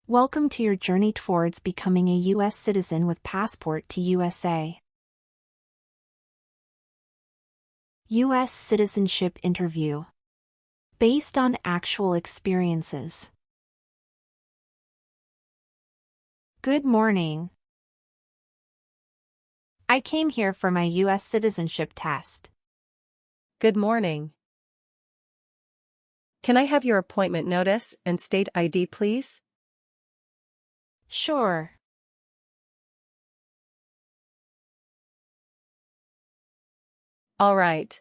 Welcome to your journey towards becoming a U.S. citizen with passport to USA. U.S. Citizenship Interview. Based on actual experiences. Good morning. I came here for my U.S. citizenship test. Good morning. Can I have your appointment notice and state ID, please? Sure. All right.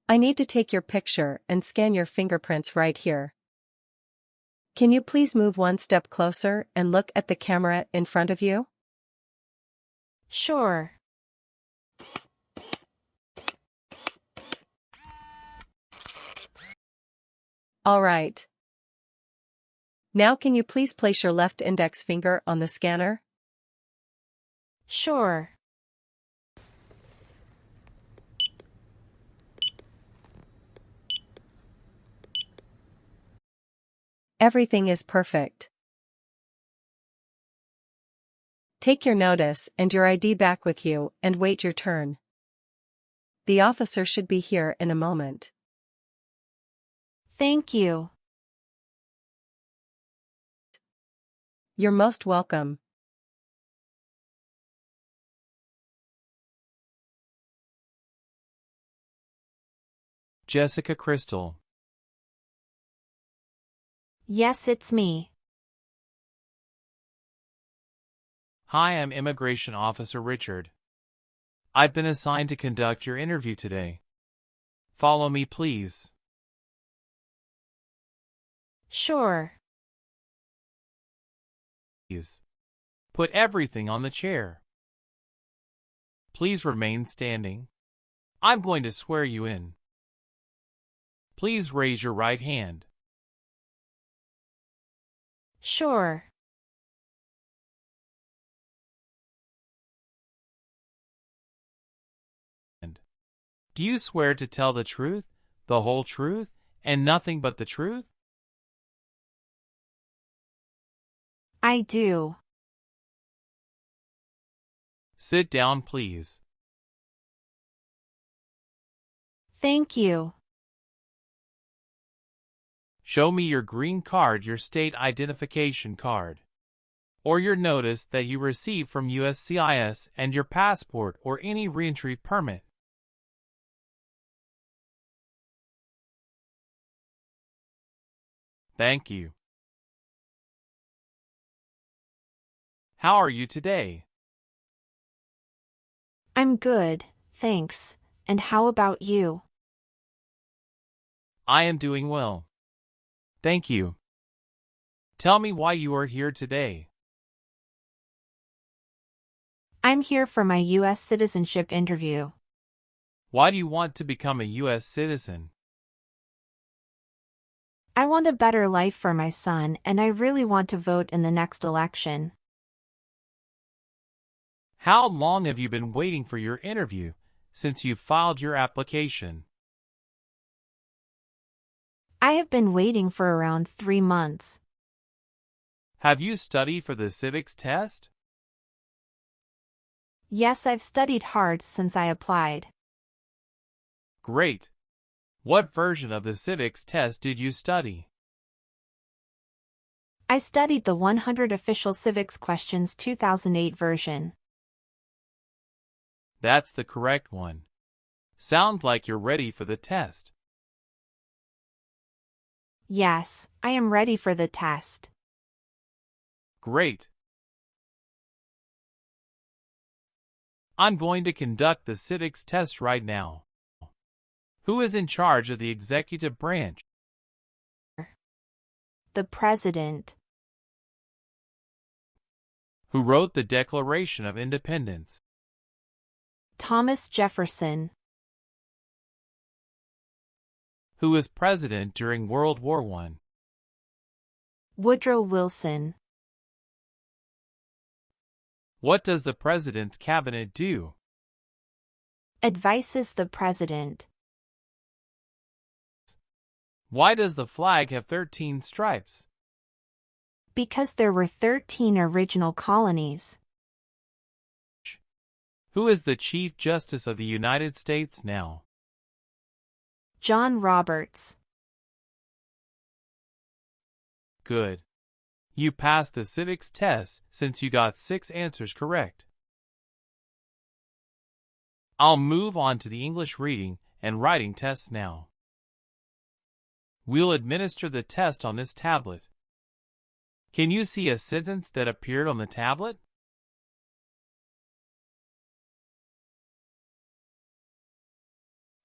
I need to take your picture and scan your fingerprints right here. Can you please move one step closer and look at the camera in front of you? Sure. All right. Now can you please place your left index finger on the scanner? Sure. Everything is perfect. Take your notice and your ID back with you and wait your turn. The officer should be here in a moment. Thank you. You're most welcome. Jessica Crystal. Yes, it's me. Hi, I'm Immigration Officer Richard. I've been assigned to conduct your interview today. Follow me, please. Sure. Please. Put everything on the chair. Please remain standing. I'm going to swear you in. Please raise your right hand. Sure. Do you swear to tell the truth, the whole truth, and nothing but the truth? I do. Sit down, please. Thank you. Show me your green card, your state identification card, or your notice that you received from USCIS and your passport or any reentry permit. Thank you. How are you today? I'm good, thanks. And how about you? I am doing well. Thank you. Tell me why you are here today. I'm here for my U.S. citizenship interview. Why do you want to become a U.S. citizen? I want a better life for my son, and I really want to vote in the next election. How long have you been waiting for your interview since you filed your application? I have been waiting for around 3 months. Have you studied for the civics test? Yes, I've studied hard since I applied. Great. What version of the civics test did you study? I studied the 100 Official Civics Questions 2008 version. That's the correct one. Sounds like you're ready for the test. Yes, I am ready for the test. Great. I'm going to conduct the civics test right now. Who is in charge of the executive branch? The President. Who wrote the Declaration of Independence? Thomas Jefferson. Who was president during World War I? Woodrow Wilson. What does the president's cabinet do? Advises the President. Why does the flag have 13 stripes? Because there were 13 original colonies. Who is the Chief Justice of the United States now? John Roberts. Good. You passed the civics test since you got 6 answers correct. I'll move on to the English reading and writing tests now. We'll administer the test on this tablet. Can you see a sentence that appeared on the tablet?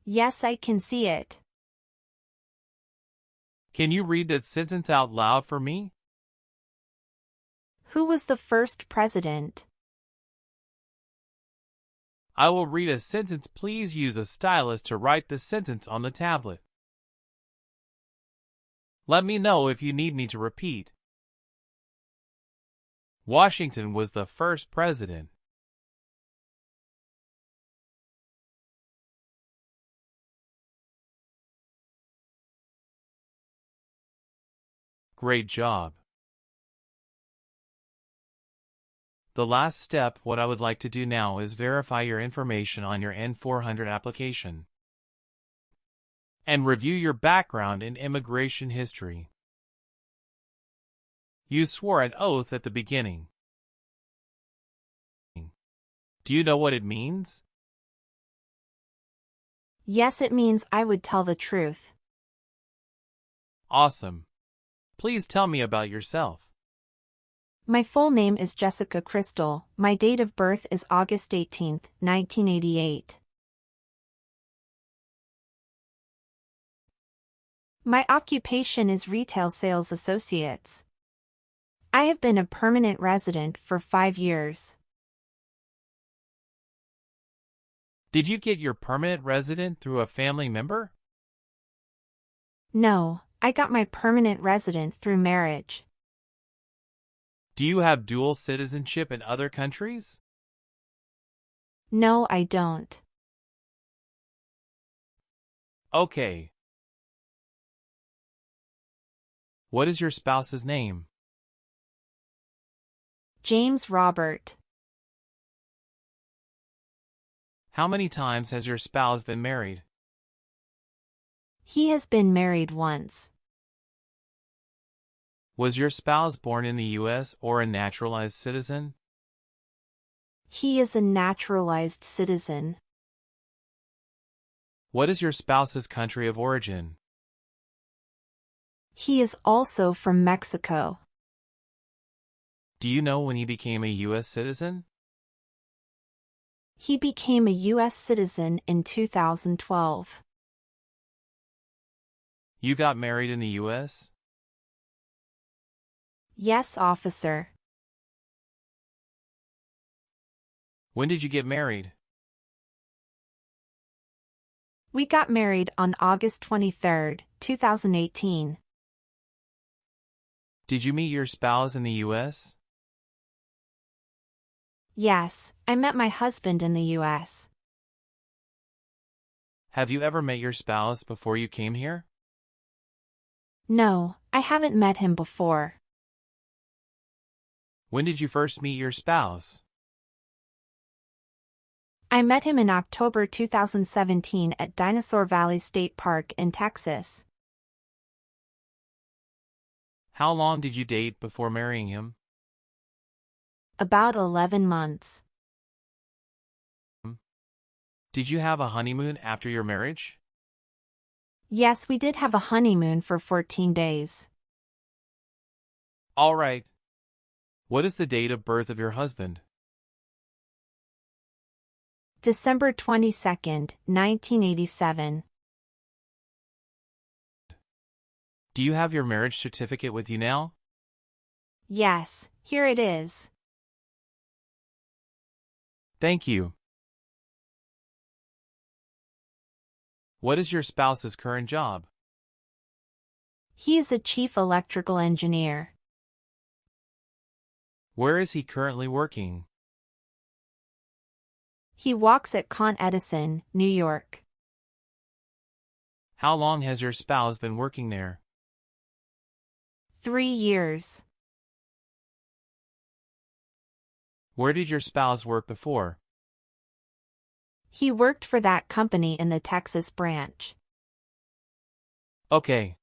Yes, I can see it. Can you read that sentence out loud for me? Who was the first president? I will read a sentence. Please use a stylus to write the sentence on the tablet. Let me know if you need me to repeat. Washington was the first president. Great job. The last step, what I would like to do now is verify your information on your N-400 application and review your background and immigration history. You swore an oath at the beginning. Do you know what it means? Yes, it means I would tell the truth. Awesome. Please tell me about yourself. My full name is Jessica Crystal. My date of birth is August 18, 1988. My occupation is retail sales associates. I have been a permanent resident for 5 years. Did you get your permanent resident through a family member? No, I got my permanent resident through marriage. Do you have dual citizenship in other countries? No, I don't. Okay. What is your spouse's name? James Robert. How many times has your spouse been married? He has been married once. Was your spouse born in the U.S. or a naturalized citizen? He is a naturalized citizen. What is your spouse's country of origin? He is also from Mexico. Do you know when he became a U.S. citizen? He became a U.S. citizen in 2012. You got married in the U.S.? Yes, officer. When did you get married? We got married on August 23, 2018. Did you meet your spouse in the U.S.? Yes, I met my husband in the U.S. Have you ever met your spouse before you came here? No, I haven't met him before. When did you first meet your spouse? I met him in October 2017 at Dinosaur Valley State Park in Texas. How long did you date before marrying him? About 11 months. Did you have a honeymoon after your marriage? Yes, we did have a honeymoon for 14 days. All right. What is the date of birth of your husband? December 22nd, 1987. Do you have your marriage certificate with you now? Yes, here it is. Thank you. What is your spouse's current job? He is a chief electrical engineer. Where is he currently working? He walks at Con Edison, New York. How long has your spouse been working there? 3 years. Where did your spouse work before? He worked for that company in the Texas branch. Okay.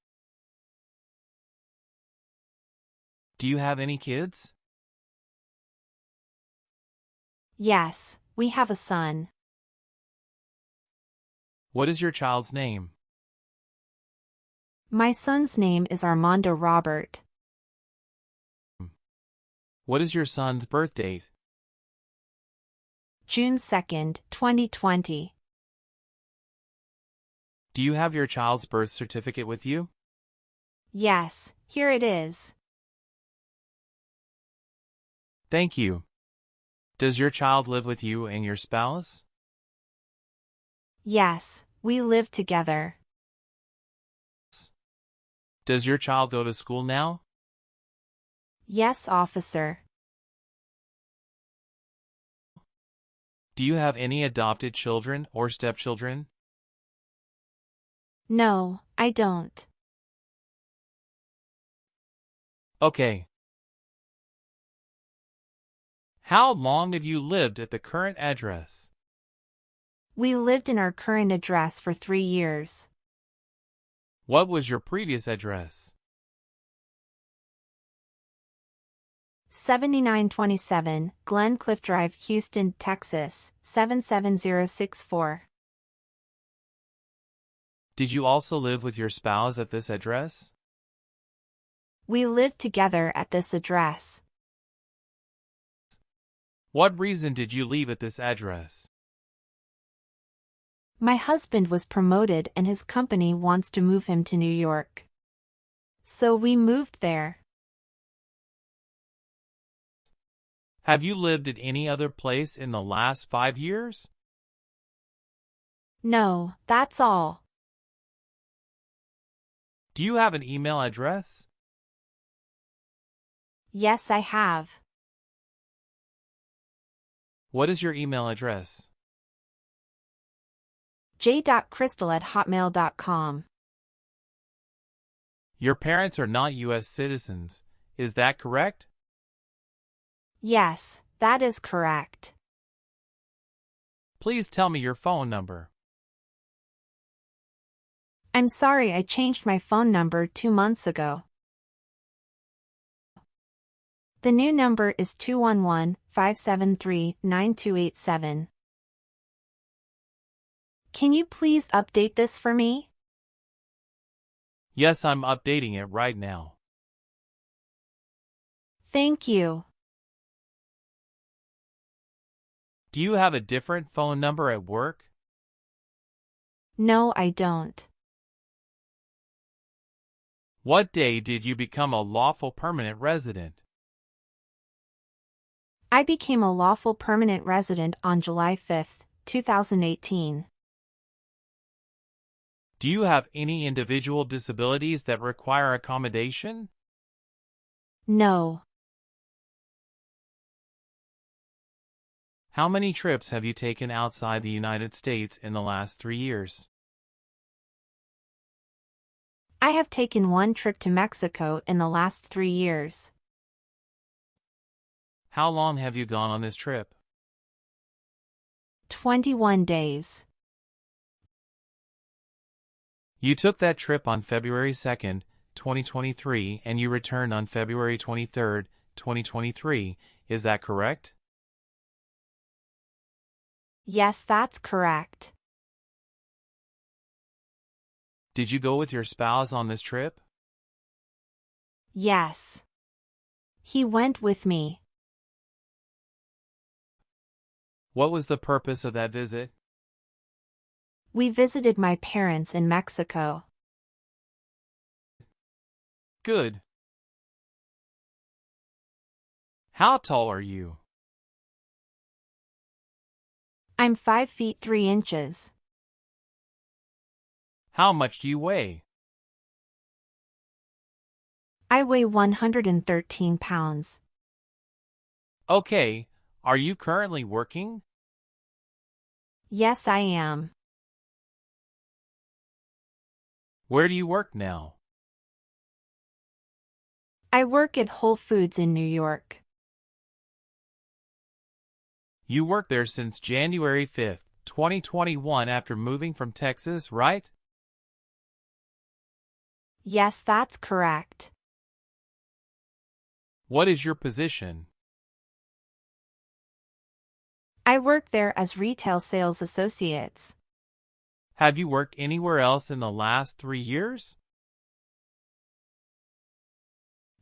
Do you have any kids? Yes, we have a son. What is your child's name? My son's name is Armando Robert. What is your son's birth date? June 2nd, 2020. Do you have your child's birth certificate with you? Yes, here it is. Thank you. Does your child live with you and your spouse? Yes, we live together. Does your child go to school now? Yes, officer. Do you have any adopted children or stepchildren? No, I don't. Okay. How long have you lived at the current address? We lived in our current address for 3 years. What was your previous address? 7927 Glencliff Drive, Houston, Texas, 77064. Did you also live with your spouse at this address? We lived together at this address. What reason did you leave at this address? My husband was promoted and his company wants to move him to New York. So we moved there. Have you lived at any other place in the last 5 years? No, that's all. Do you have an email address? Yes, I have. What is your email address? j.crystal@hotmail.com. Your parents are not U.S. citizens, is that correct? Yes, that is correct. Please tell me your phone number. I'm sorry, I changed my phone number 2 months ago. The new number is 211-573-9287. Can you please update this for me? Yes, I'm updating it right now. Thank you. Do you have a different phone number at work? No, I don't. What day did you become a lawful permanent resident? I became a lawful permanent resident on July 5, 2018. Do you have any individual disabilities that require accommodation? No. How many trips have you taken outside the United States in the last 3 years? I have taken 1 trip to Mexico in the last 3 years. How long have you gone on this trip? 21 days. You took that trip on February 2nd, 2023, and you returned on February 23rd, 2023. Is that correct? Yes, that's correct. Did you go with your spouse on this trip? Yes. He went with me. What was the purpose of that visit? We visited my parents in Mexico. Good. How tall are you? I'm 5 feet 3 inches. How much do you weigh? I weigh 113 pounds. Okay, are you currently working? Yes, I am. Where do you work now? I work at Whole Foods in New York. You worked there since January 5th, 2021 after moving from Texas, right? Yes, that's correct. What is your position? I work there as retail sales associates. Have you worked anywhere else in the last 3 years?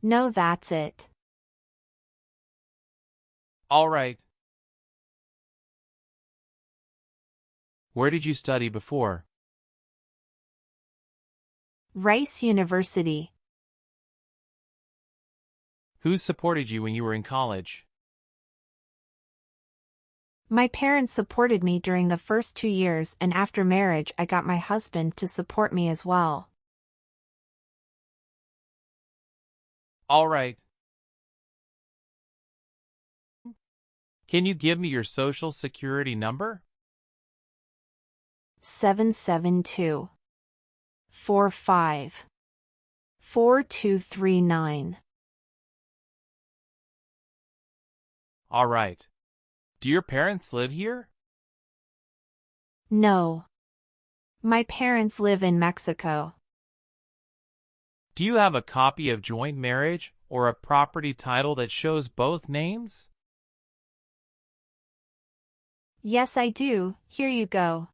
No, that's it. All right. Where did you study before? Rice University. Who supported you when you were in college? My parents supported me during the first 2 years, and after marriage I got my husband to support me as well. All right. Can you give me your social security number? 772-45-4239. All right. Do your parents live here? No. My parents live in Mexico. Do you have a copy of joint marriage or a property title that shows both names? Yes, I do. Here you go.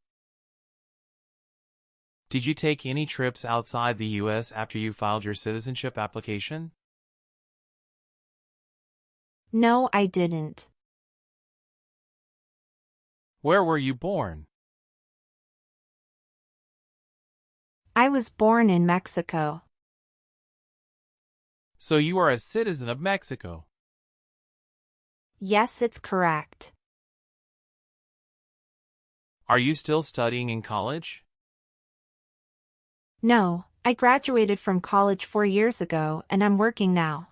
Did you take any trips outside the U.S. after you filed your citizenship application? No, I didn't. Where were you born? I was born in Mexico. So you are a citizen of Mexico. Yes, it's correct. Are you still studying in college? No, I graduated from college 4 years ago and I'm working now.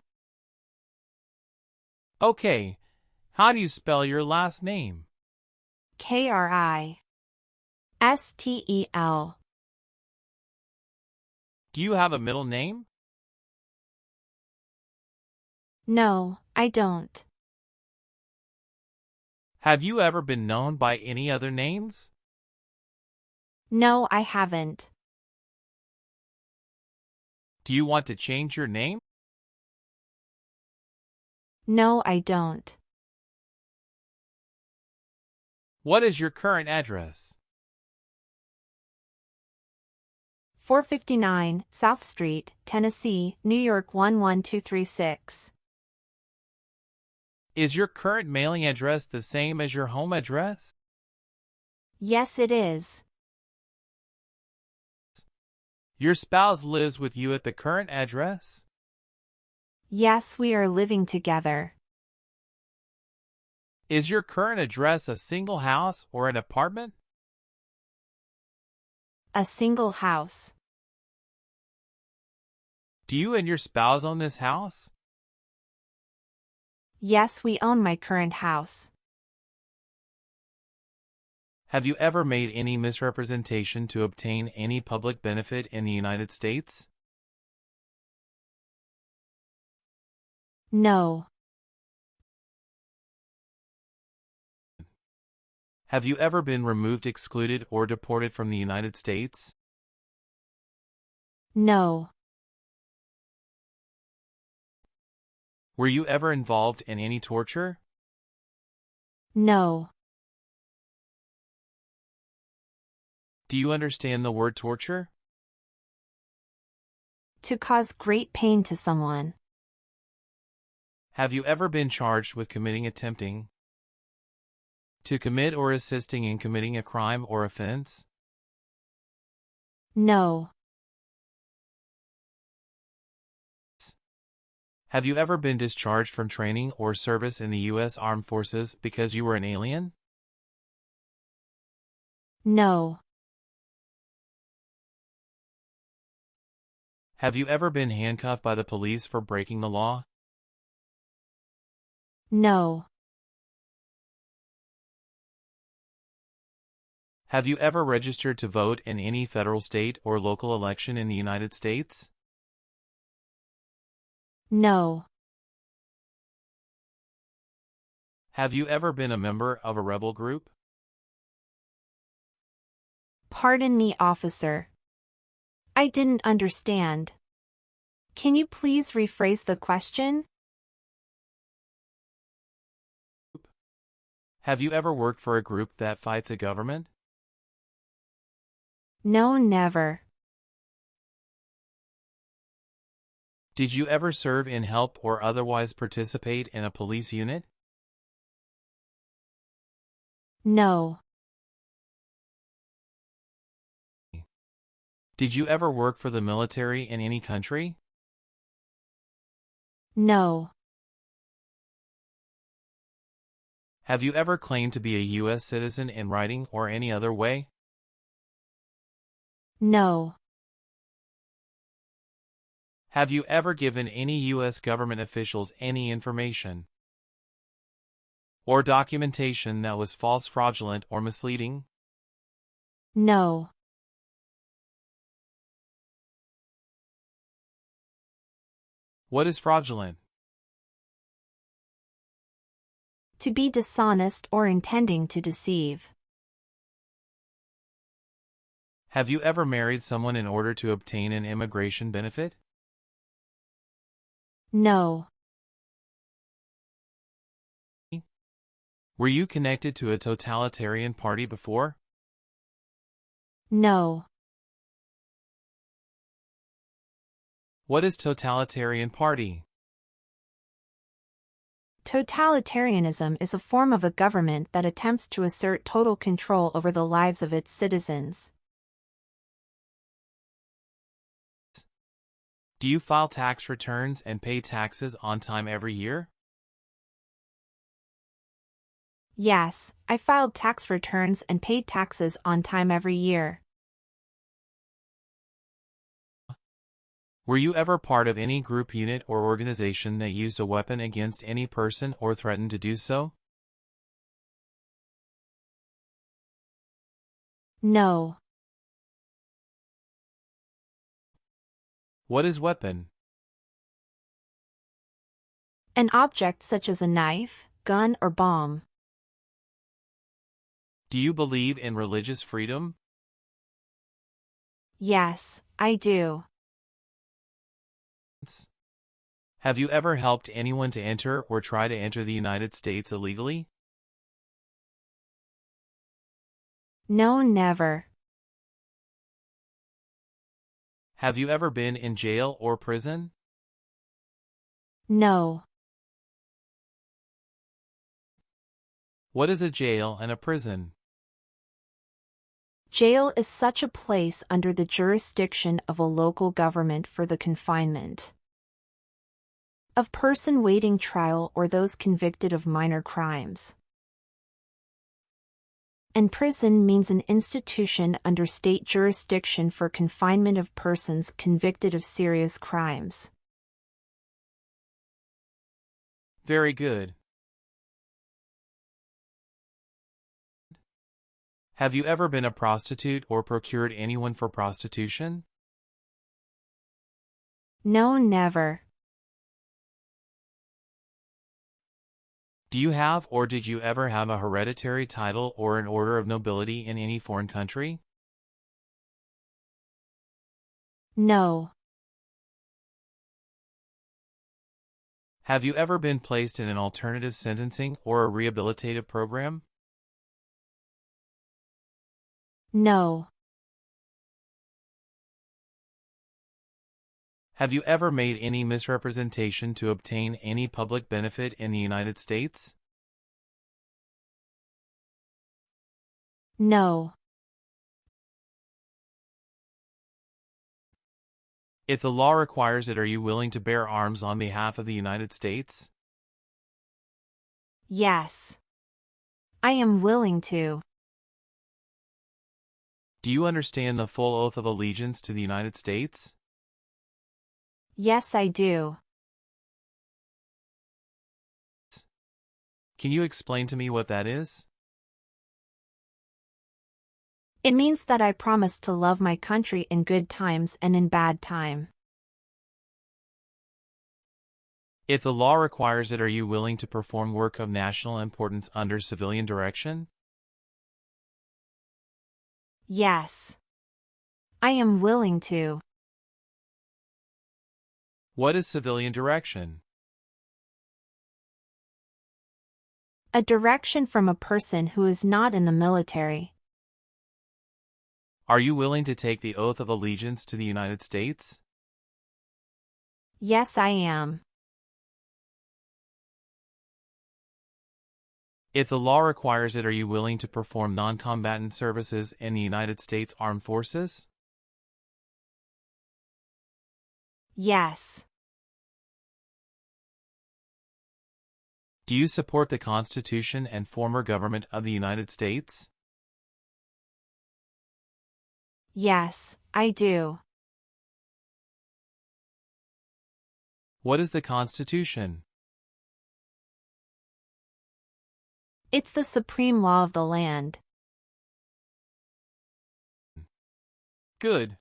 Okay. How do you spell your last name? Kristel. Do you have a middle name? No, I don't. Have you ever been known by any other names? No, I haven't. Do you want to change your name? No, I don't. What is your current address? 459 South Street, Tennessee, New York 11236. Is your current mailing address the same as your home address? Yes, it is. Your spouse lives with you at the current address? Yes, we are living together. Is your current address a single house or an apartment? A single house. Do you and your spouse own this house? Yes, we own my current house. Have you ever made any misrepresentation to obtain any public benefit in the United States? No. Have you ever been removed, excluded, or deported from the United States? No. Were you ever involved in any torture? No. Do you understand the word torture? To cause great pain to someone. Have you ever been charged with attempting to commit or assisting in committing a crime or offense? No. Have you ever been discharged from training or service in the U.S. Armed Forces because you were an alien? No. Have you ever been handcuffed by the police for breaking the law? No. Have you ever registered to vote in any federal, state, or local election in the United States? No. Have you ever been a member of a rebel group? Pardon me, officer. I didn't understand. Can you please rephrase the question? Have you ever worked for a group that fights a government? No, never. Did you ever serve in help or otherwise participate in a police unit? No. Did you ever work for the military in any country? No. Have you ever claimed to be a U.S. citizen in writing or any other way? No. Have you ever given any U.S. government officials any information or documentation that was false, fraudulent, or misleading? No. What is fraudulent? To be dishonest or intending to deceive. Have you ever married someone in order to obtain an immigration benefit? No. Were you connected to a totalitarian party before? No. What is totalitarian party? Totalitarianism is a form of a government that attempts to assert total control over the lives of its citizens. Do you file tax returns and pay taxes on time every year? Yes, I filed tax returns and paid taxes on time every year. Were you ever part of any group, unit, or organization that used a weapon against any person or threatened to do so? No. What is weapon? An object such as a knife, gun, or bomb. Do you believe in religious freedom? Yes, I do. Have you ever helped anyone to enter or try to enter the United States illegally? No, never. Have you ever been in jail or prison? No. What is a jail and a prison? Jail is such a place under the jurisdiction of a local government for the confinement of person waiting trial or those convicted of minor crimes. And prison means an institution under state jurisdiction for confinement of persons convicted of serious crimes. Very good. Have you ever been a prostitute or procured anyone for prostitution? No, never. Do you have or did you ever have a hereditary title or an order of nobility in any foreign country? No. Have you ever been placed in an alternative sentencing or a rehabilitative program? No. Have you ever made any misrepresentation to obtain any public benefit in the United States? No. If the law requires it, are you willing to bear arms on behalf of the United States? Yes. I am willing to. Do you understand the full oath of allegiance to the United States? Yes, I do. Can you explain to me what that is? It means that I promise to love my country in good times and in bad time. If the law requires it, are you willing to perform work of national importance under civilian direction? Yes. I am willing to. What is civilian direction? A direction from a person who is not in the military. Are you willing to take the oath of allegiance to the United States? Yes, I am. If the law requires it, are you willing to perform non-combatant services in the United States Armed Forces? Yes. Do you support the Constitution and former government of the United States? Yes, I do. What is the Constitution? It's the supreme law of the land. Good.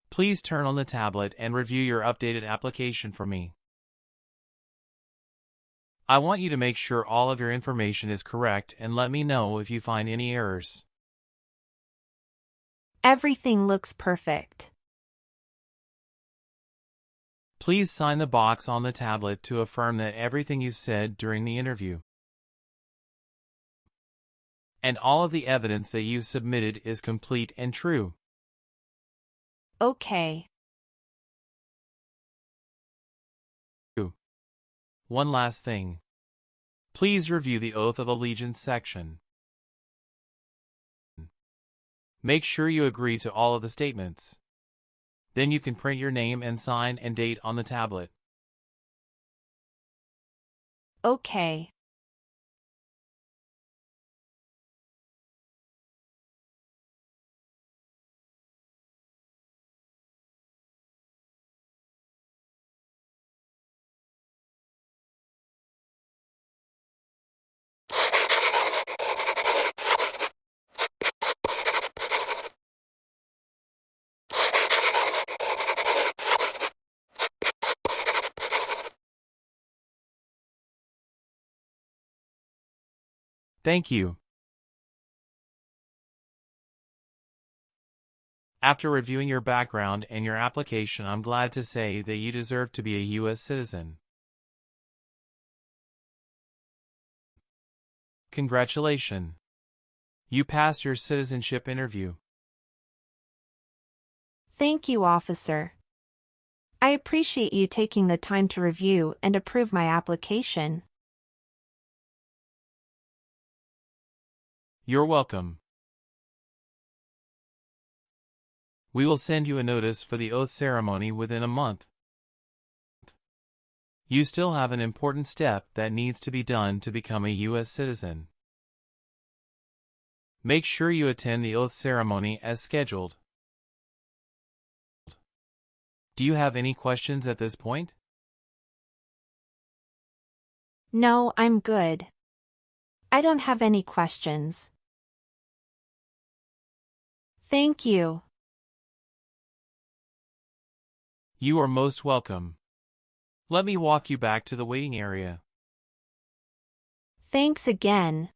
Please turn on the tablet and review your updated application for me. I want you to make sure all of your information is correct and let me know if you find any errors. Everything looks perfect. Please sign the box on the tablet to affirm that everything you said during the interview and all of the evidence that you submitted is complete and true. Okay. One last thing. Please review the Oath of Allegiance section. Make sure you agree to all of the statements. Then you can print your name and sign and date on the tablet. Okay. Thank you. After reviewing your background and your application, I'm glad to say that you deserve to be a U.S. citizen. Congratulations. You passed your citizenship interview. Thank you, officer. I appreciate you taking the time to review and approve my application. You're welcome. We will send you a notice for the oath ceremony within a month. You still have an important step that needs to be done to become a U.S. citizen. Make sure you attend the oath ceremony as scheduled. Do you have any questions at this point? No, I'm good. I don't have any questions. Thank you. You are most welcome. Let me walk you back to the waiting area. Thanks again.